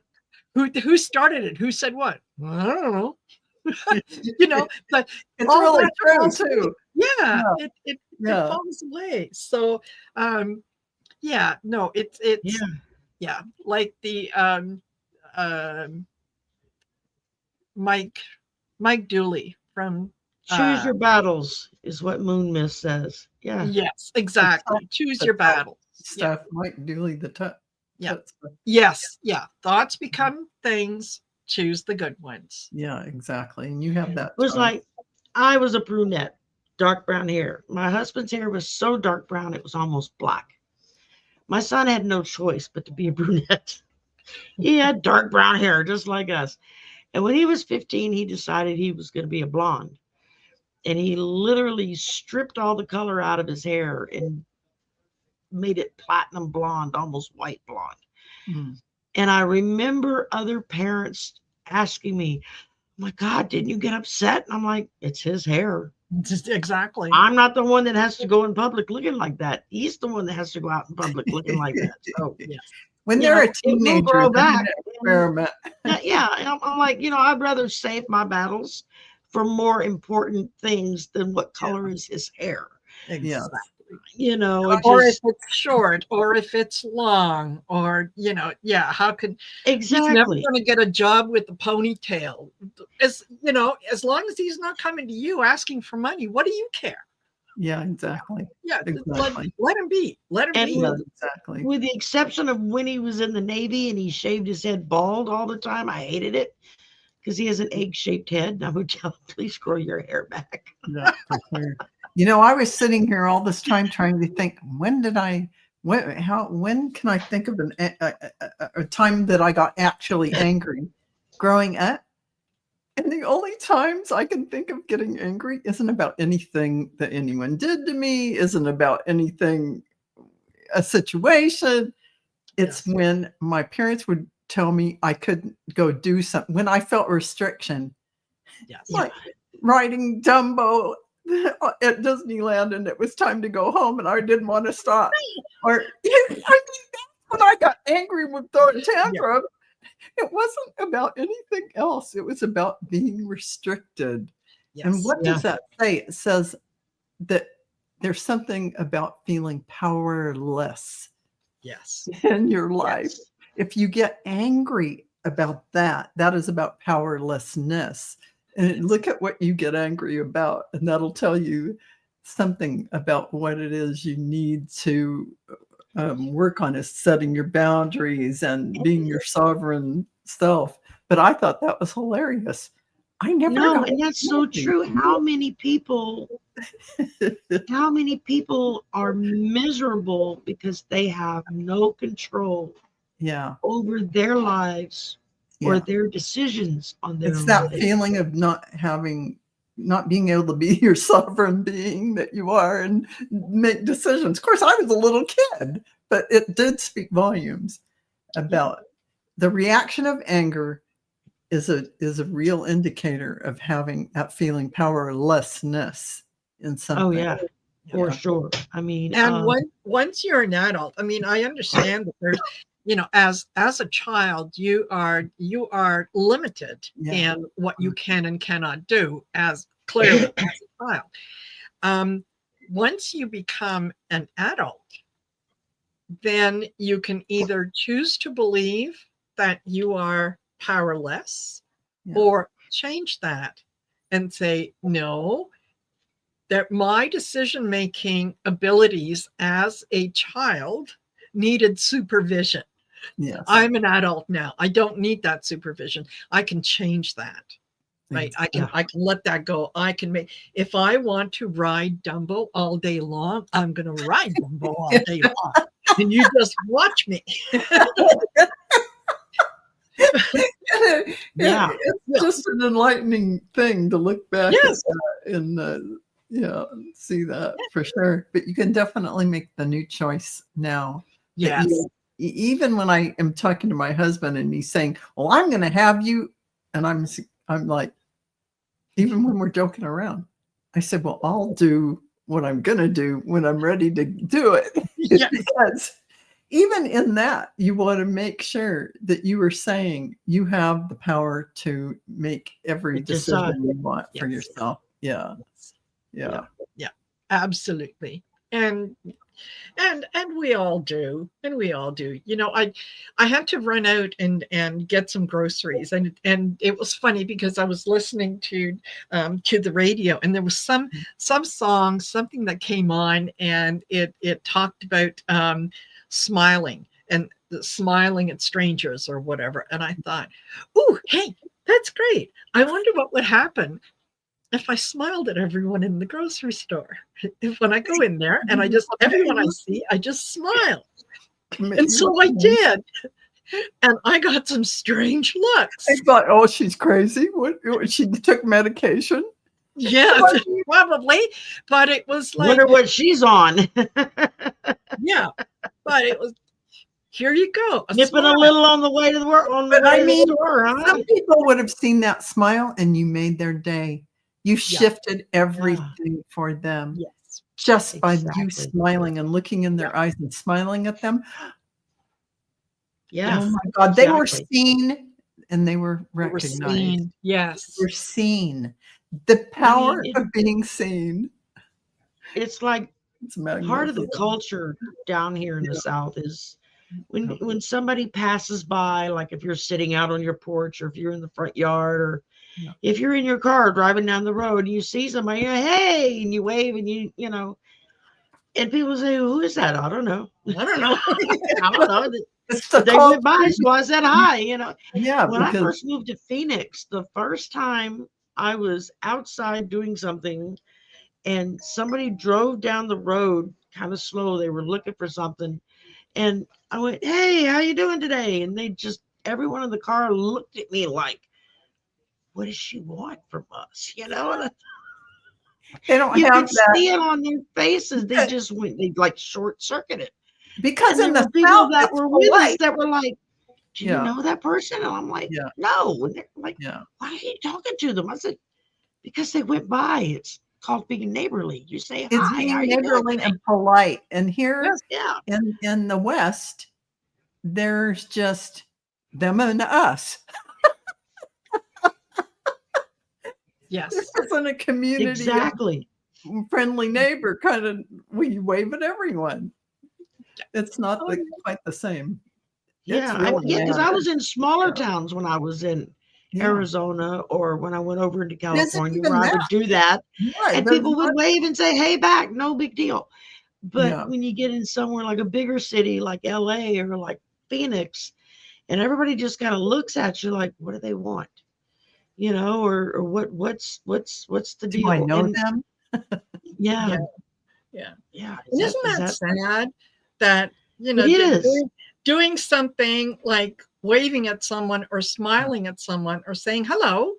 Who started it? Who said what? I don't know. But it's really true too. Yeah. It falls away. So, it's like the Mike Dooley from choose your battles is what Moon Mist says. Yeah. Yes, exactly. Choose your battles. Stuff. Mike Dooley, the Yes. Yeah. Thoughts become things. Choose the good ones. Yeah, exactly. And you have that. It was like, I was a brunette, dark brown hair. My husband's hair was so dark brown, it was almost black. My son had no choice but to be a brunette. He had dark brown hair, just like us. And when he was 15, he decided he was going to be a blonde. And he literally stripped all the color out of his hair and made it platinum blonde, almost white blonde. And I remember other parents asking me, oh my God, didn't you get upset? And I'm like, it's his hair. Just exactly. I'm not the one that has to go in public looking like that. He's the one that has to go out in public looking like that. So Yes. When you they're know, a it will teenager, grow they're back. gonna experiment. Yeah, and I'm like, I'd rather save my battles for more important things than what color is his hair. Yes. It Or just if it's short, or if it's long, or how could he's never exactly. going to get a job with a ponytail? As long as he's not coming to you asking for money, what do you care? Yeah, exactly. Yeah, Exactly. let him be. Let him And be. Yeah, exactly. With the exception of when he was in the Navy and he shaved his head bald all the time, I hated it because he has an egg-shaped head. And I would tell him, please grow your hair back. Yeah, for sure. I was sitting here all this time trying to think, when can I think of a time that I got actually angry growing up? And the only times I can think of getting angry isn't about anything that anyone did to me, isn't about anything, a situation. It's when my parents would tell me I couldn't go do something, when I felt restriction. Yes. Like riding Dumbo at Disneyland and it was time to go home and I didn't want to stop. Or that's when I got angry with throwing tantrum. It wasn't about anything else. It was about being restricted. Yes. And what does that say? It says that there's something about feeling powerless in your life. Yes. If you get angry about that, that is about powerlessness. And look at what you get angry about, and that'll tell you something about what it is you need to work on, is setting your boundaries and being your sovereign self. But I thought that was hilarious. I never No, got and that's so true. How many people are miserable because they have no control over their lives or their decisions on their It's that lives. feeling of not being able to be your sovereign being that you are and make decisions. Of course, I was a little kid, but it did speak volumes about the reaction of anger is a real indicator of having that feeling powerlessness in something. Oh yeah, for sure. I mean, and once you're an adult, I mean, I understand that there's, as a child, you are limited in what you can and cannot do, as clearly as a child. Once you become an adult, then you can either choose to believe that you are powerless or change that and say, no, that my decision-making abilities as a child needed supervision. Yes. I'm an adult now. I don't need that supervision. I can change that. Right. I can let that go. I can make, if I want to ride Dumbo all day long, I'm going to ride Dumbo all day long. And you just watch me. It's just an enlightening thing to look back at that and see that for sure. But you can definitely make the new choice now. Yes. Even when I am talking to my husband and he's saying, well, I'm going to have you. And I'm like, even when we're joking around, I said, well, I'll do what I'm going to do when I'm ready to do it. Because even in that, you want to make sure that you are saying you have the power to make every decision you want for yourself. Yeah. Absolutely. And we all do. I had to run out and get some groceries, and it was funny because I was listening to the radio, and there was some song, something that came on, and it talked about smiling and smiling at strangers or whatever. And I thought, oh, hey, that's great. I wonder what would happen if I smiled at everyone in the grocery store. If when I go in there and everyone I see, I just smile. And so I did. And I got some strange looks. I thought, oh, she's crazy. What, she took medication? Yeah, probably. But it was like, wonder what she's on. Yeah, but it was, here you go. Nipping a little on the way to the work. On the way to the store, huh? Some people would have seen that smile and you made their day. You shifted everything for them. Yes. Just by you Exactly. smiling and looking in their eyes and smiling at them. Yeah. Oh my God. They were Exactly. seen and they were They were recognized. seen. Yes. We're seen. The power it- of being seen. It's like It's part of the magnificent. culture down here in the South is when somebody passes by, like if you're sitting out on your porch or if you're in the front yard or if you're in your car driving down the road and you see somebody, you know, hey, and you wave and you know, and people say, who is that? I don't know. I don't know. I don't know. It's the They went culture. by, so I said hi, you know. Yeah, When I because first moved to Phoenix, the first time I was outside doing something and somebody drove down the road kind of slow. They were looking for something. And I went, hey, how you doing today? And they just, everyone in the car looked at me like, what does she want from us? You know, and they don't you have could that. see it on their faces. They just went, they like short circuited. Because And in there the were people South, that it's were with us polite. that were like, do you Yeah. know that person? And I'm like, Yeah. no. And they're like, Yeah. why are you talking to them? I said, because they went by. It's called being neighborly. You say It's hi. being How are you doing neighborly today? and polite. And here Yes, yeah. in the West, there's just them and us. Yes. There isn't a community Exactly. of friendly neighbor kind of, we wave at everyone. It's not quite the same. It's Yeah, really because I bad. was in smaller Yeah. towns when I was in Yeah. Arizona or when I went over into It isn't California even where I that. would do that. Right. And There's people would not, wave and say, hey, back, no big deal. But yeah. when you get in somewhere like a bigger city like LA or like Phoenix, and everybody just kind of looks at you like, what do they want? You know, or what's the Do I deal? know And them? yeah, Yeah. yeah. And isn't that sad that, you know, It is. doing something like waving at someone or smiling at someone or saying hello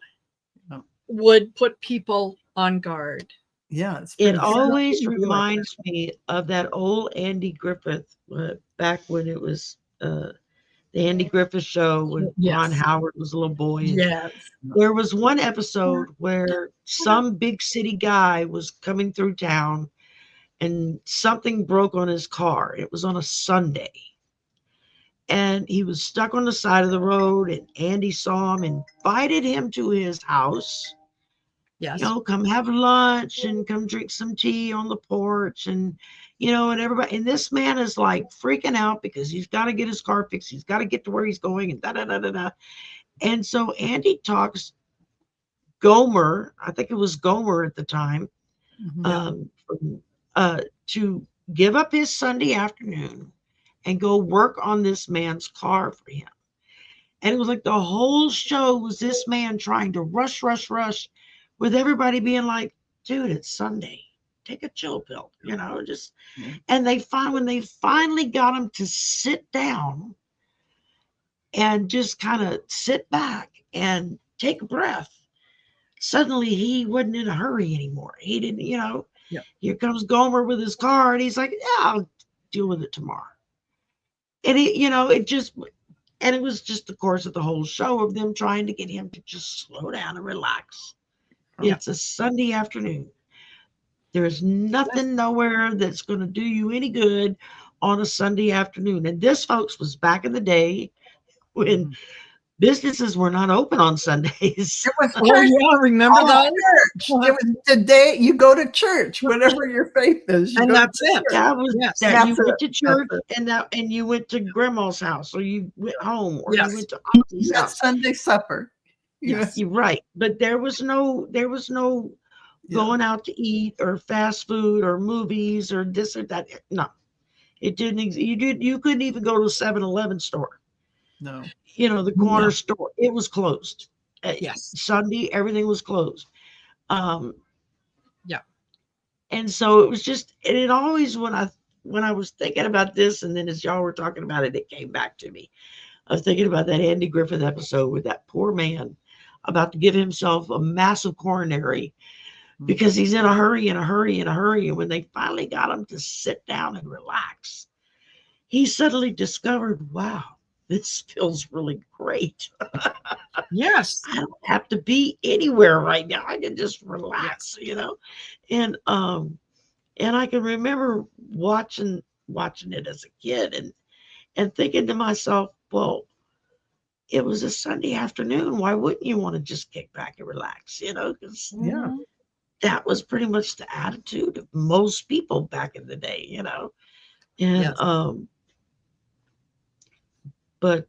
would put people on guard. Yeah. It's It pretty always sad. reminds me of that old Andy Griffith back when it was the Andy Griffith show when Ron Howard was a little boy. And Yes. there was one episode where some big city guy was coming through town and something broke on his car. It was on a Sunday. And he was stuck on the side of the road, and Andy saw him, invited him to his house. Yes. You know, come have lunch and come drink some tea on the porch. And, you know, and everybody, and this man is like freaking out because he's got to get his car fixed. He's got to get to where he's going and da da da da da. And so Andy talks Gomer, I think it was Gomer at the time, to give up his Sunday afternoon and go work on this man's car for him. And it was like the whole show was this man trying to rush, with everybody being like, dude, it's Sunday. Take a chill pill, you know, just and when they finally got him to sit down and just kind of sit back and take a breath, suddenly he wasn't in a hurry anymore. He didn't, you know, here comes Gomer with his car, and he's like, yeah, I'll deal with it tomorrow. And it, you know, and it was just the course of the whole show of them trying to get him to just slow down and relax. It's a Sunday afternoon. There's nothing nowhere that's going to do you any good on a Sunday afternoon. And this, folks, was back in the day when businesses were not open on Sundays. Remember that? Church. It was the day you go to church, whatever your faith is. And that's it. That was that you went to church and you went to grandma's house or you went home or you went to auntie's house. Sunday supper. Yes, you're right. But there was no going out to eat or fast food or movies or this or that. No, it didn't. You couldn't even go to a 7-Eleven store. No, you know, the corner store. It was closed. Yes, Sunday everything was closed. And so it was just, and it always when I was thinking about this, and then as y'all were talking about it, it came back to me. I was thinking about that Andy Griffith episode with that poor man about to give himself a massive coronary because he's in a hurry. And when they finally got him to sit down and relax, he suddenly discovered, wow, this feels really great. Yes. I don't have to be anywhere right now. I can just relax, you know. And I can remember watching it as a kid and thinking to myself, well, it was a Sunday afternoon. Why wouldn't you want to just kick back and relax? You know, because Yeah. Mhm. that was pretty much the attitude of most people back in the day, you know. And Yes. but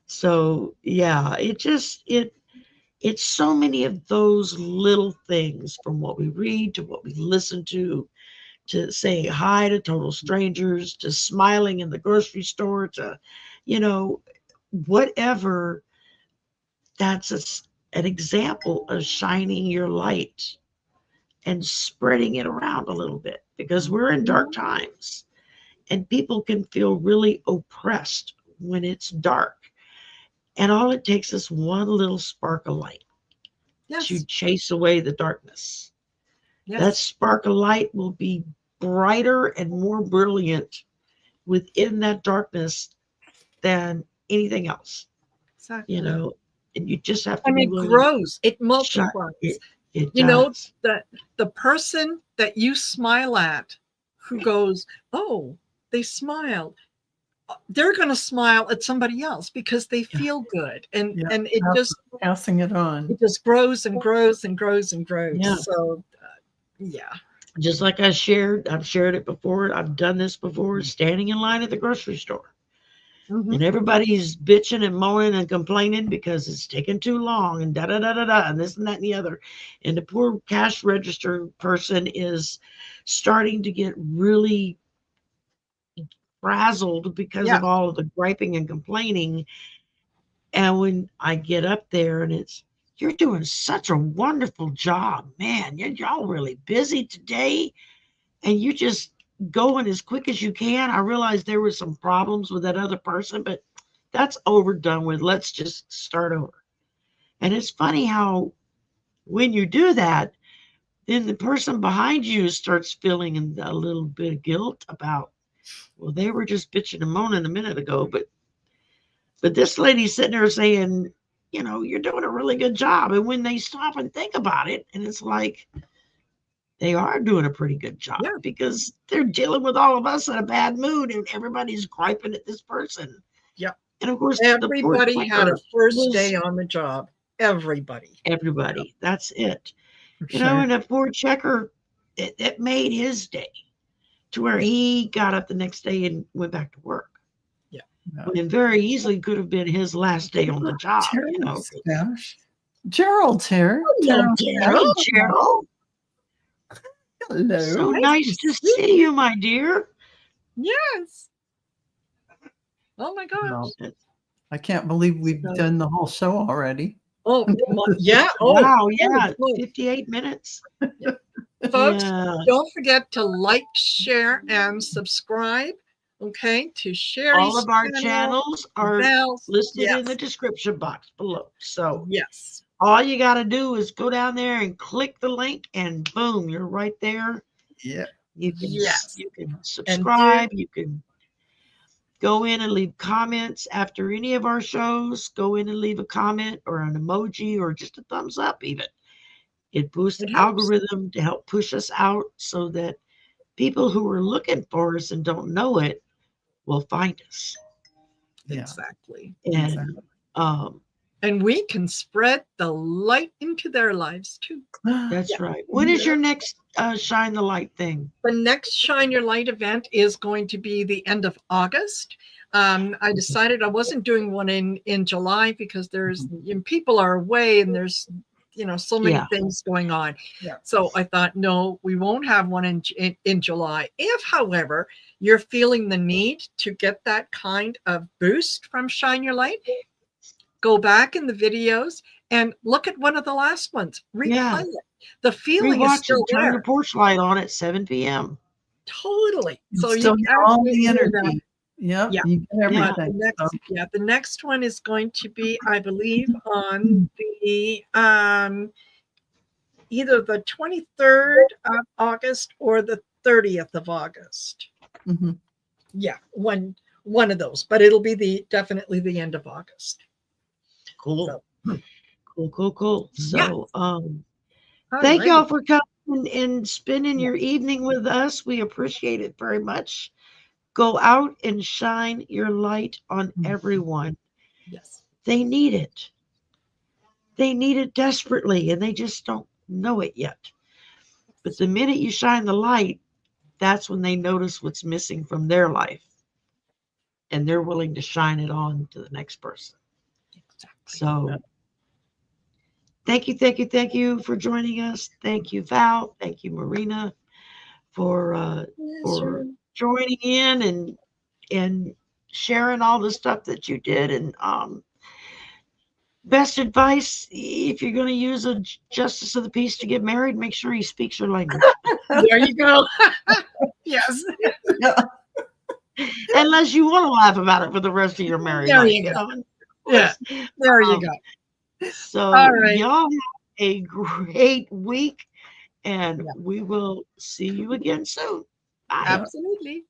so yeah, it's so many of those little things, from what we read to what we listen to saying hi to total strangers, to smiling in the grocery store, to, you know, whatever. That's an example of shining your light and spreading it around a little bit, because we're in dark times and people can feel really oppressed when it's dark. And all it takes is one little spark of light to Yes. chase away the darkness. That Yes. spark of light will be brighter and more brilliant within that darkness than anything else, you Exactly. know. And you just have to And be it willing to grows. It shut multiplies. it. It You know, does. the person that you smile at who goes, oh, they smiled, they're going to smile at somebody else because they Yeah. feel good, and Yeah. and Passing it on. it just grows and grows and grows and grows. Yeah. So yeah. Just like I've shared it before. I've done this before, standing in line at the grocery store. Mhm. And everybody's bitching and moaning and complaining because it's taking too long and da da da da da and this and that and the other. And the poor cash register person is starting to get really frazzled because Yeah. of all of the griping and complaining. And when I get up there and you're doing such a wonderful job, man. Y'all really busy today. And you just going as quick as you can. I realized there were some problems with that other person, but that's overdone with. Let's just start over. And it's funny how when you do that, then the person behind you starts feeling a little bit of guilt about, well, they were just bitching and moaning a minute ago, but this lady's sitting there saying, you know, you're doing a really good job. And when they stop and think about it, and it's like, they are doing a pretty good job, Yeah. because they're dealing with all of us in a bad mood and everybody's griping at this person. Yeah. And of course, the poor Everybody had a clicker first was day on the job. Everybody. everybody. That's it. For You know, sure. and the poor checker, it made his day to where he got up the next day and went back to work. Yeah. When it very easily could have been his last day on the job, you know. Gosh. Gerald's here. Hello, Gerald. Gerald. Hello. So nice to see you, my dear. Yes. Oh my gosh. Well, I can't believe we've done the whole show already. Oh yeah. Oh Wow, yeah, oh, 58 minutes. folks, Yeah. don't forget to like, share, and subscribe. Okay, to Shari's All of our channel, channels are bells. listed in Yes. the description box below. So Yes. all you got to do is go down there and click the link, and boom, you're right there. Yeah. Yes. You can subscribe. You can go in and leave comments after any of our shows. Go in and leave a comment or an emoji or just a thumbs up, even. It boosts It the helps. algorithm to help push us out so that people who are looking for us and don't know it will find us. Yeah. Exactly. And And we can spread the light into their lives too. that's right. When is your next Shine the Light thing? The next Shine Your Light event is going to be the end of August. I decided I wasn't doing one in July because people are away and there's so many things going on. Yeah. So I thought, no, we won't have one in July. If, however, you're feeling the need to get that kind of boost from Shine Your Light, go back in the videos and look at one of the last ones. Replay it. The feeling is still there. Turn your porch light on at 7 p.m. Totally. So you get all the energy. Yeah. You get everything. The next one is going to be, I believe, on the either the 23rd of August or the 30th of August. Mm-hmm. Yeah, one one of those, but it'll be definitely the end of August. Cool. So, Cool. Yeah. So, all thank right. y'all for coming and spending your evening with us. We appreciate it very much. Go out and shine your light on everyone. Yes. They need it. They need it desperately, and they just don't know it yet. But the minute you shine the light, that's when they notice what's missing from their life, and they're willing to shine it on to the next person. So thank you for joining us. Thank you, Val. Thank you, Marina, for joining in and sharing all the stuff that you did. And best advice, if you're going to use a justice of the peace to get married, make sure he speaks your language. There you go. Yes. Unless you want to laugh about it for the rest of your married There life. you go. know? Yeah. There you go. So All right. y'all have a great week, and Yeah. we will see you again soon. Bye. Absolutely.